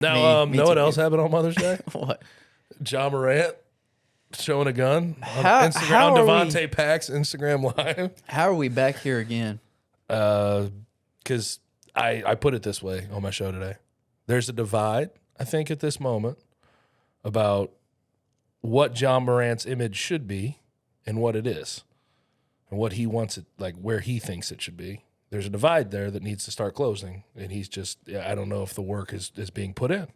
Now, Me know what too. else happened on Mother's Day? What? Ja Morant showing a gun on How Instagram, are on we- Devontae Pack's Instagram Live. How are we back here again? Because I put it this way on my show today. There's a divide, I think, at this moment about what Ja Morant's image should be and what it is and what he wants it, like where he thinks it should be. There's a divide there that needs to start closing, and he's just, I don't know if the work is being put in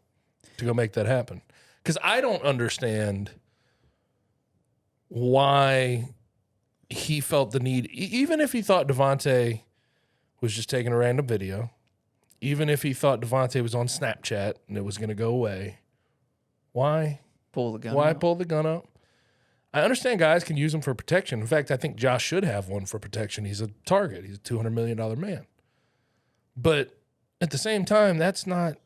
to go make that happen. Because I don't understand why he felt the need, even if he thought Devontae was just taking a random video, even if he thought Devontae was on Snapchat and it was going to go away, why Pull the gun. Why out. pull the gun out? I understand guys can use them for protection. In fact, I think Josh should have one for protection. He's a target. He's a $200 million man. But at the same time, that's not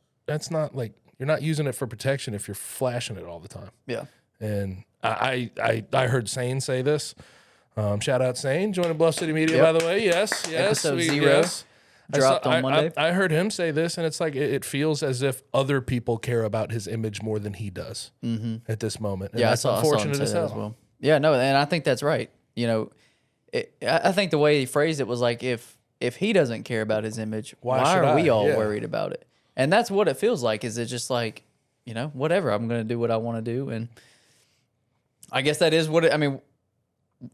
like, you're not using it for protection if you're flashing it all the time. Yeah. And I heard Sane say this. Shout out Sane, joining Bluff City Media, Yep. by the way. Yes. Episode 0 yes. dropped on Monday. I heard him say this, and it's like it feels as if other people care about his image more than he does at this moment. And Yeah, that's I saw him unfortunate say as that hell. as well. Yeah, no, and I think that's right. You know, I think the way he phrased it was like, if he doesn't care about his image, why should are we I? all Yeah. worried about it? And that's what it feels like. Is it just like, you know, whatever, I'm going to do what I want to do, and I guess that is what I mean.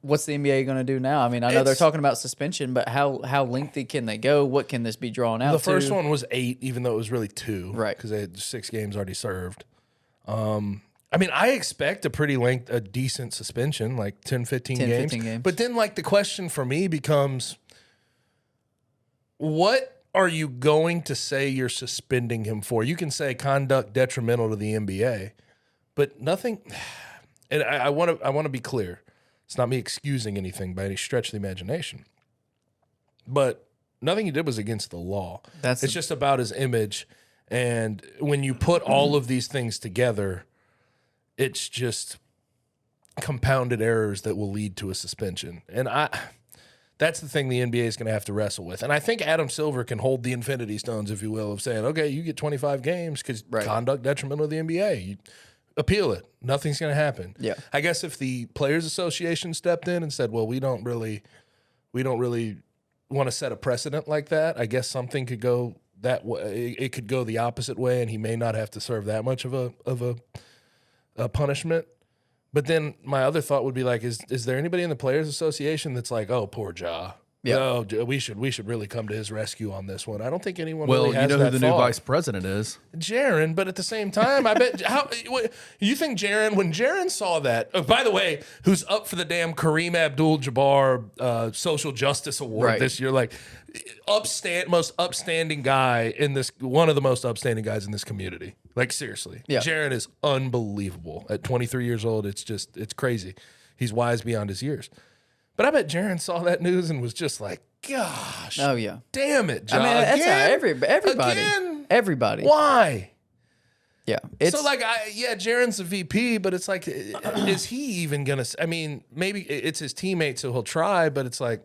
What's the NBA going to do now? I mean, I know they're talking about suspension, but how lengthy can they go? What can this be drawn out to? The first one was 8, even though it was really 2. Right. Because they had 6 games already served. I mean, I expect a decent suspension, like 10, 15 games. 15 games. But then, like, the question for me becomes, what are you going to say you're suspending him for? You can say conduct detrimental to the NBA, but nothing. And I want to be clear. It's not me excusing anything by any stretch of the imagination. But nothing he did was against the law. It's just about his image. And when you put all of these things together, it's just compounded errors that will lead to a suspension. And that's the thing the NBA is going to have to wrestle with. And I think Adam Silver can hold the infinity stones, if you will, of saying, okay, you get 25 games because conduct detrimental to the NBA. You appeal it. Nothing's going to happen. Yeah. I guess if the Players Association stepped in and said, well, we don't really want to set a precedent like that, I guess something could go that way. It could go the opposite way, and he may not have to serve that much of a punishment. But then my other thought would be like, is there anybody in the Players Association that's like, oh, poor Ja? Yeah. Oh, we should really come to his rescue on this one. I don't think anyone Well, really has you know that who the thought. new vice president is. Jaron, but at the same time, I bet you think Jaron, when Jaron saw that, by the way, who's up for the damn Kareem Abdul-Jabbar Social Justice Award this year, like most upstanding guy in this, one of the most upstanding guys in this community. Like seriously, Jaron is unbelievable. At 23 years old, it's crazy. He's wise beyond his years. But I bet Jaron saw that news and was just like, gosh. Oh, yeah. Damn it, Ja. I mean, that's again? how everybody. Again? Everybody. Why? Yeah. So, like, Jaron's the VP, but it's like, is he even going to, I mean, maybe it's his teammate, so he'll try, but it's like,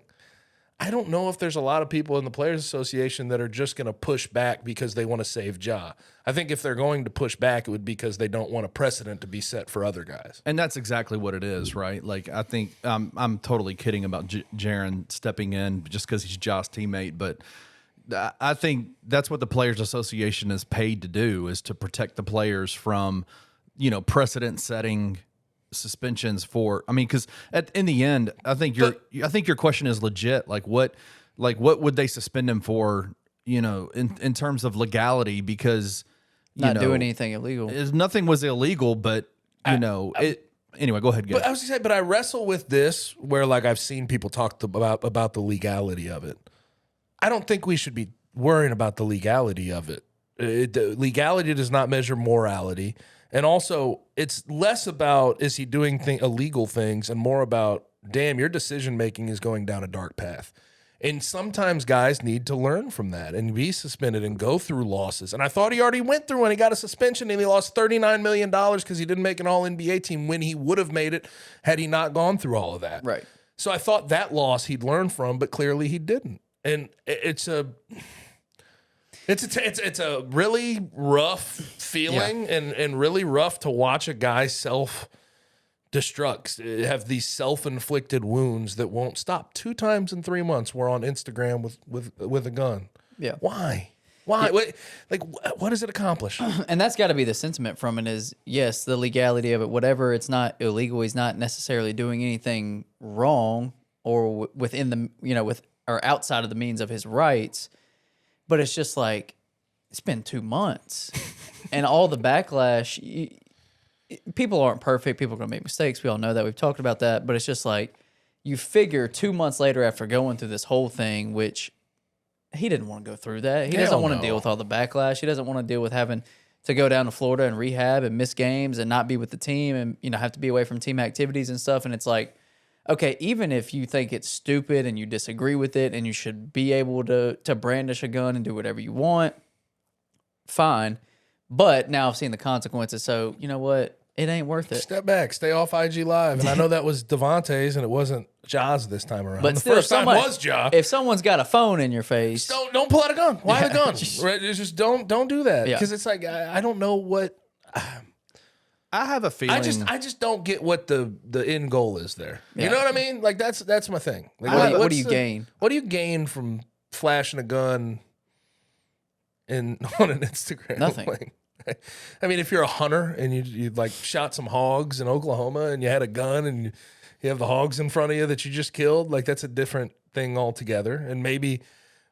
I don't know if there's a lot of people in the Players Association that are just going to push back because they want to save Ja. I think if they're going to push back, it would be because they don't want a precedent to be set for other guys. And that's exactly what it is, right? Like, I think I'm totally kidding about Jaron stepping in just because he's Ja's teammate, but I think that's what the Players Association is paid to do, is to protect the players from, precedent-setting suspensions for. I mean, because in the end, I think your question is legit. Like, what would they suspend him for? In terms of legality, because not doing anything illegal. Nothing was illegal, but anyway, go ahead. But I was gonna say, but I wrestle with this where, like, I've seen people talk about the legality of it. I don't think we should be worrying about the legality of it. The legality does not measure morality. And also, it's less about, is he doing illegal things, and more about, damn, your decision-making is going down a dark path. And sometimes guys need to learn from that and be suspended and go through losses. And I thought he already went through, and he got a suspension, and he lost $39 million because he didn't make an All-NBA team when he would have made it had he not gone through all of that. Right. So I thought that loss he'd learn from, but clearly he didn't. And it's It's a really rough feeling and really rough to watch a guy self-destruct, have these self-inflicted wounds that won't stop. 2 times in 3 months we're on Instagram with a gun. Yeah. Why? Why? What does it accomplish? And that's got to be the sentiment from it is, yes, the legality of it, whatever, it's not illegal. He's not necessarily doing anything wrong or within the, with or outside of the means of his rights. But it's just like, it's been 2 months and all the backlash. People aren't perfect. People are going to make mistakes. We all know that. We've talked about that. But it's just like, you figure 2 months later after going through this whole thing, which he didn't want to go through that. He doesn't want to deal with all the backlash. He doesn't want to deal with having to go down to Florida and rehab and miss games and not be with the team and, have to be away from team activities and stuff. And it's like, okay, even if you think it's stupid and you disagree with it and you should be able to brandish a gun and do whatever you want, fine. But now I've seen the consequences. So, you know what? It ain't worth it. Step back. Stay off IG Live. And I know that was Devontae's and it wasn't Ja's this time around. But the still, first time was Ja. If someone's got a phone in your face, don't pull out a gun. Why the gun? Right? It's just don't do that. Because it's like I don't know what. I have a feeling. I just don't get what the end goal is there. Yeah. You know what I mean? Like that's my thing. Like, what do you gain? What do you gain from flashing a gun on an Instagram? Nothing. Like, I mean, if you're a hunter and you like shot some hogs in Oklahoma and you had a gun and you have the hogs in front of you that you just killed, like that's a different thing altogether. And maybe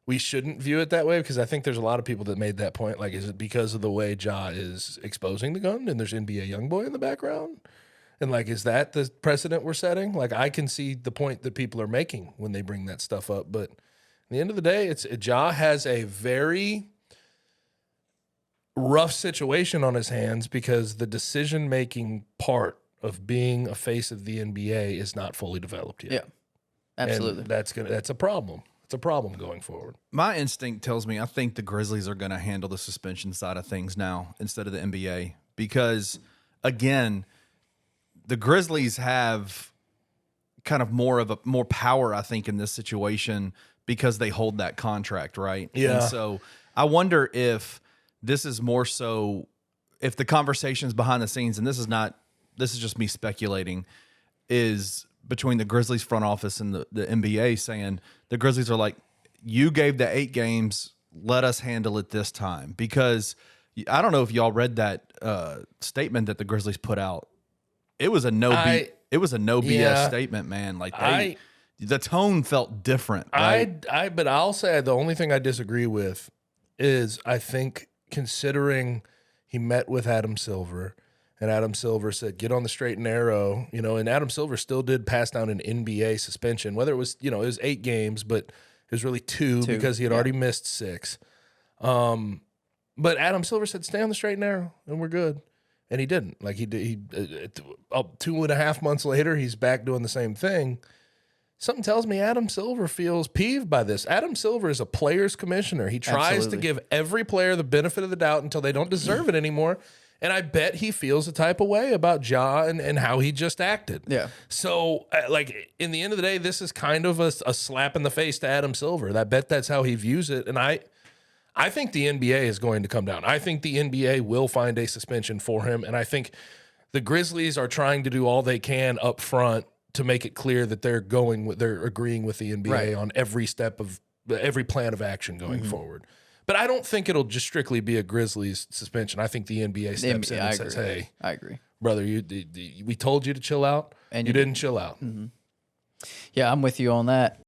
we shouldn't view it that way because I think there's a lot of people that made that point. Like, is it because of the way Ja is exposing the gun and there's NBA Youngboy in the background? And like, is that the precedent we're setting? Like, I can see the point that people are making when they bring that stuff up. But at the end of the day, Ja has a very rough situation on his hands because the decision-making part of being a face of the NBA is not fully developed yet. Yeah, absolutely. And that's a problem. It's a problem going forward. My instinct tells me I think the Grizzlies are going to handle the suspension side of things now instead of the NBA because, again, the Grizzlies have kind of more power, I think, in this situation because they hold that contract, right? Yeah. And so I wonder if this is more so if the conversations behind the scenes, and this is just me speculating, is between the Grizzlies front office and the NBA saying the Grizzlies are like, you gave the 8 games, let us handle it this time. Because I don't know if y'all read that statement that the Grizzlies put out. It was a no BS statement, man. Like the tone felt different. Right? But I'll say the only thing I disagree with is I think considering he met with Adam Silver and Adam Silver said, get on the straight and narrow, and Adam Silver still did pass down an NBA suspension, whether it was, it was 8 games, but it was really 2 because he had already missed 6. But Adam Silver said, stay on the straight and narrow and we're good. And he didn't. Like he 2.5 months later, he's back doing the same thing. Something tells me Adam Silver feels peeved by this. Adam Silver is a player's commissioner. He tries to give every player the benefit of the doubt until they don't deserve it anymore. And I bet he feels a type of way about Ja and how he just acted. Yeah. So, in the end of the day, this is kind of a slap in the face to Adam Silver. I bet that's how he views it. And I think the NBA is going to come down. I think the NBA will find a suspension for him. And I think the Grizzlies are trying to do all they can up front to make it clear that they're agreeing with the NBA on every step of every plan of action going forward. But I don't think it'll just strictly be a Grizzlies suspension. I think the NBA steps in and says, "Hey, I agree, brother. We told you to chill out, and you didn't chill out." Yeah, I'm with you on that.